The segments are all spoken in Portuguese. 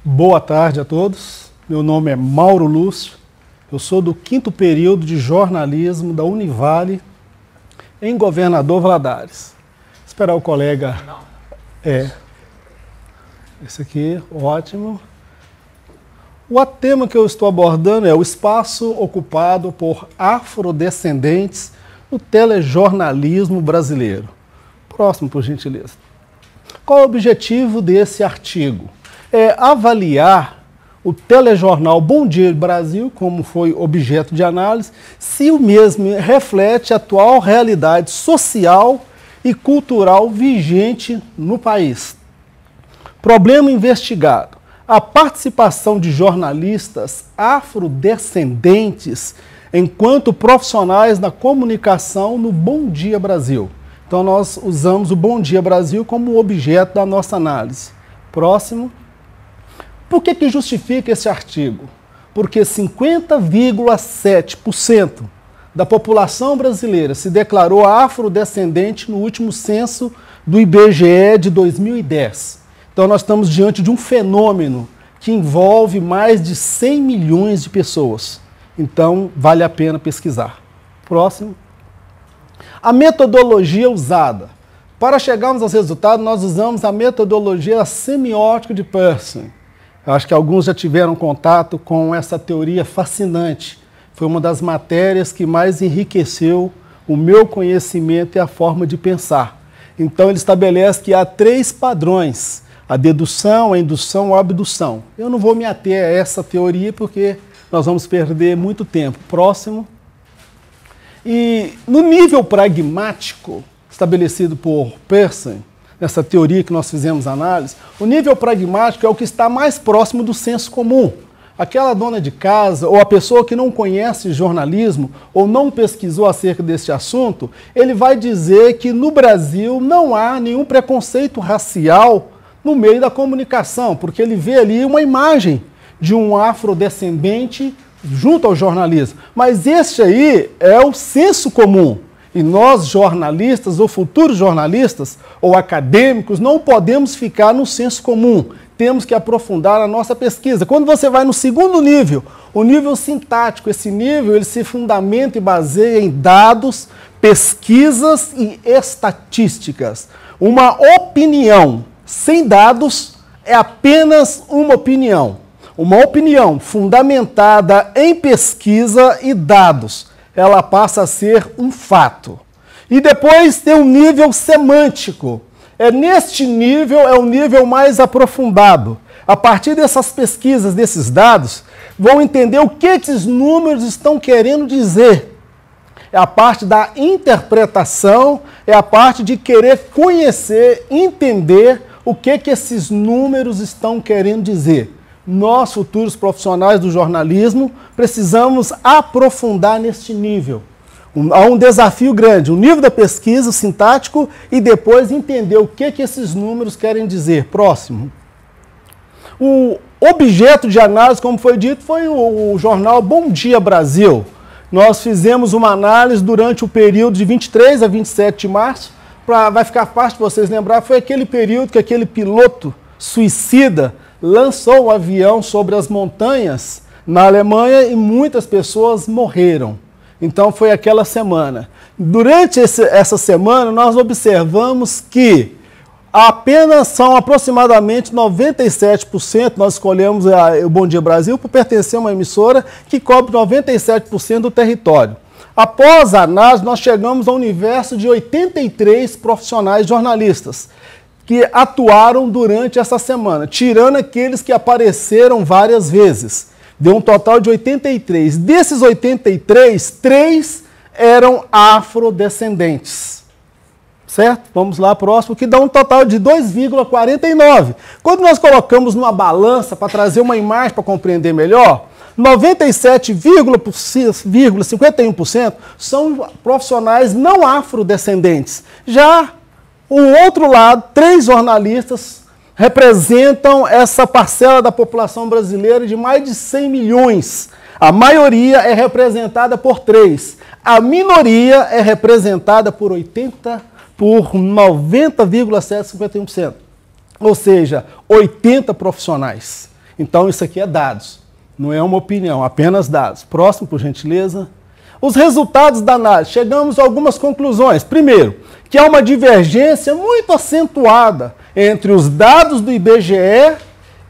Boa tarde a todos. Meu nome é Mauro Lúcio. Eu sou do 5º período de jornalismo da Univale, em Governador Valadares. Esperar o colega. Esse aqui, ótimo. O tema que eu estou abordando é o espaço ocupado por afrodescendentes no telejornalismo brasileiro. Próximo, por gentileza. Qual é o objetivo desse artigo? É avaliar o telejornal Bom Dia Brasil, como foi objeto de análise, se o mesmo reflete a atual realidade social e cultural vigente no país. Problema investigado: a participação de jornalistas afrodescendentes enquanto profissionais da comunicação no Bom Dia Brasil. Então nós usamos o Bom Dia Brasil como objeto da nossa análise. Próximo. Por que justifica esse artigo? Porque 50,7% da população brasileira se declarou afrodescendente no último censo do IBGE de 2010. Então nós estamos diante de um fenômeno que envolve mais de 100 milhões de pessoas. Então vale a pena pesquisar. Próximo. A metodologia usada. Para chegarmos aos resultados, nós usamos a metodologia semiótica de Pearson. Eu acho que alguns já tiveram contato com essa teoria fascinante. Foi uma das matérias que mais enriqueceu o meu conhecimento e a forma de pensar. Então ele estabelece que há 3 padrões: a dedução, a indução, a abdução. Eu não vou me ater a essa teoria porque nós vamos perder muito tempo. Próximo. E no nível pragmático, estabelecido por Pearson, nessa teoria que nós fizemos análise, o nível pragmático é o que está mais próximo do senso comum. Aquela dona de casa ou a pessoa que não conhece jornalismo ou não pesquisou acerca deste assunto, ele vai dizer que no Brasil não há nenhum preconceito racial no meio da comunicação, porque ele vê ali uma imagem de um afrodescendente junto ao jornalismo. Mas este aí é o senso comum. E nós, jornalistas ou futuros jornalistas ou acadêmicos, não podemos ficar no senso comum. Temos que aprofundar a nossa pesquisa. Quando você vai no segundo nível, o nível sintático, esse nível ele se fundamenta e baseia em dados, pesquisas e estatísticas. Uma opinião sem dados é apenas uma opinião. Uma opinião fundamentada em pesquisa e dados, ela passa a ser um fato. E depois tem um nível semântico. Neste nível, é o nível mais aprofundado. A partir dessas pesquisas, desses dados, vão entender o que esses números estão querendo dizer. É a parte da interpretação, é a parte de querer conhecer, entender o que esses números estão querendo dizer. Nós, futuros profissionais do jornalismo, precisamos aprofundar neste nível. Há um desafio grande, o nível da pesquisa, o sintático, e depois entender o que esses números querem dizer. Próximo. O objeto de análise, como foi dito, foi o jornal Bom Dia Brasil. Nós fizemos uma análise durante o período de 23 a 27 de março. Vai ficar fácil de vocês lembrar, foi aquele período que aquele piloto suicida lançou o avião sobre as montanhas na Alemanha e muitas pessoas morreram. Então foi aquela semana. Durante essa semana nós observamos que são aproximadamente 97%, nós escolhemos o Bom Dia Brasil por pertencer a uma emissora que cobre 97% do território. Após a análise, nós chegamos a um universo de 83 profissionais jornalistas que atuaram durante essa semana, tirando aqueles que apareceram várias vezes. Deu um total de 83. Desses 83, 3 eram afrodescendentes. Certo? Vamos lá, próximo, que dá um total de 2,49. Quando nós colocamos numa balança para trazer uma imagem para compreender melhor, 97,51% são profissionais não afrodescendentes. Já o outro lado, 3 jornalistas representam essa parcela da população brasileira de mais de 100 milhões. A maioria é representada por 3. A minoria é representada por 90,751%. Ou seja, 80 profissionais. Então isso aqui é dados, não é uma opinião, apenas dados. Próximo, por gentileza. Os resultados da análise. Chegamos a algumas conclusões. Primeiro, que há uma divergência muito acentuada entre os dados do IBGE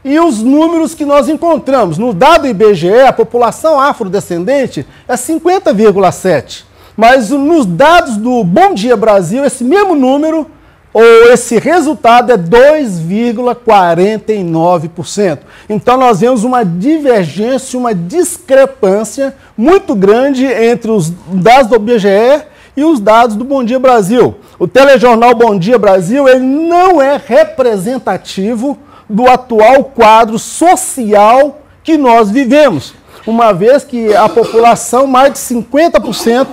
e os números que nós encontramos. No dado IBGE, a população afrodescendente é 50,7%. Mas nos dados do Bom Dia Brasil, esse mesmo número, ou esse resultado é 2,49%. Então nós vemos uma divergência, uma discrepância muito grande entre os dados do IBGE e os dados do Bom Dia Brasil. O telejornal Bom Dia Brasil, ele não é representativo do atual quadro social que nós vivemos, uma vez que a população, mais de 50%,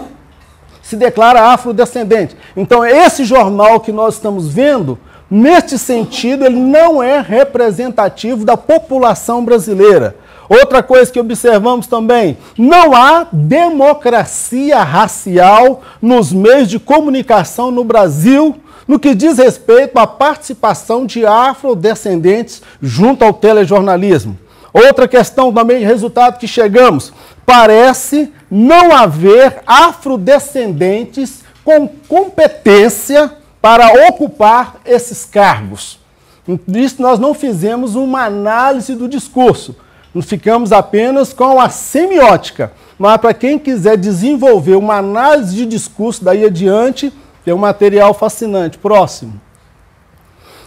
se declara afrodescendente. Então, esse jornal que nós estamos vendo, neste sentido, ele não é representativo da população brasileira. Outra coisa que observamos também, não há democracia racial nos meios de comunicação no Brasil, no que diz respeito à participação de afrodescendentes junto ao telejornalismo. Outra questão também, resultado que chegamos, parece não haver afrodescendentes com competência para ocupar esses cargos. Isso nós não fizemos uma análise do discurso, nós ficamos apenas com a semiótica. Mas para quem quiser desenvolver uma análise de discurso daí adiante, tem um material fascinante. Próximo.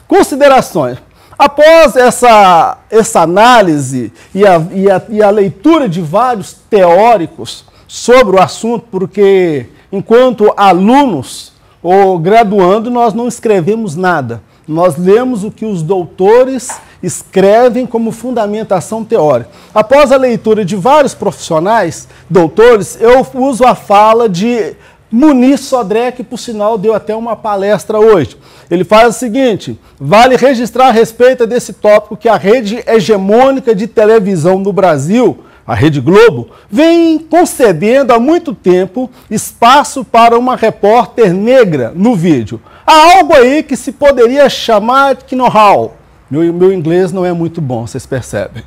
Considerações. Após essa análise e a leitura de vários teóricos sobre o assunto, porque enquanto alunos ou graduando nós não escrevemos nada. Nós lemos o que os doutores escrevem como fundamentação teórica. Após a leitura de vários profissionais, doutores, eu uso a fala de Muniz Sodré, que por sinal deu até uma palestra hoje. Ele faz o seguinte: vale registrar a respeito desse tópico que a rede hegemônica de televisão no Brasil, a Rede Globo, vem concedendo há muito tempo espaço para uma repórter negra no vídeo. Há algo aí que se poderia chamar de know-how. Meu inglês não é muito bom, vocês percebem.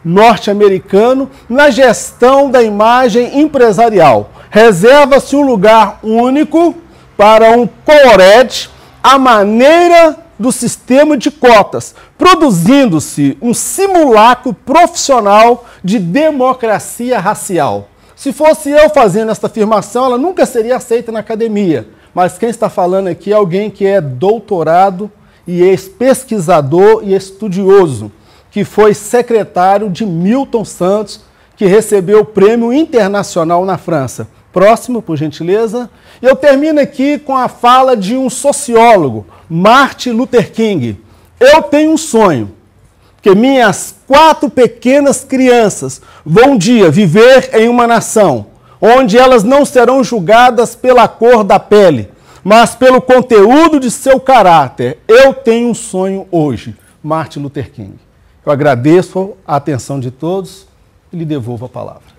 Norte-americano na gestão da imagem empresarial. Reserva-se um lugar único para um co-ed à maneira do sistema de cotas, produzindo-se um simulacro profissional de democracia racial. Se fosse eu fazendo esta afirmação, ela nunca seria aceita na academia. Mas quem está falando aqui é alguém que é doutorado e ex-pesquisador e estudioso, que foi secretário de Milton Santos, que recebeu o prêmio internacional na França. Próximo, por gentileza. E eu termino aqui com a fala de um sociólogo, Martin Luther King. Eu tenho um sonho, que minhas 4 pequenas crianças vão um dia viver em uma nação, onde elas não serão julgadas pela cor da pele, mas pelo conteúdo de seu caráter. Eu tenho um sonho hoje. Martin Luther King. Eu agradeço a atenção de todos e lhe devolvo a palavra.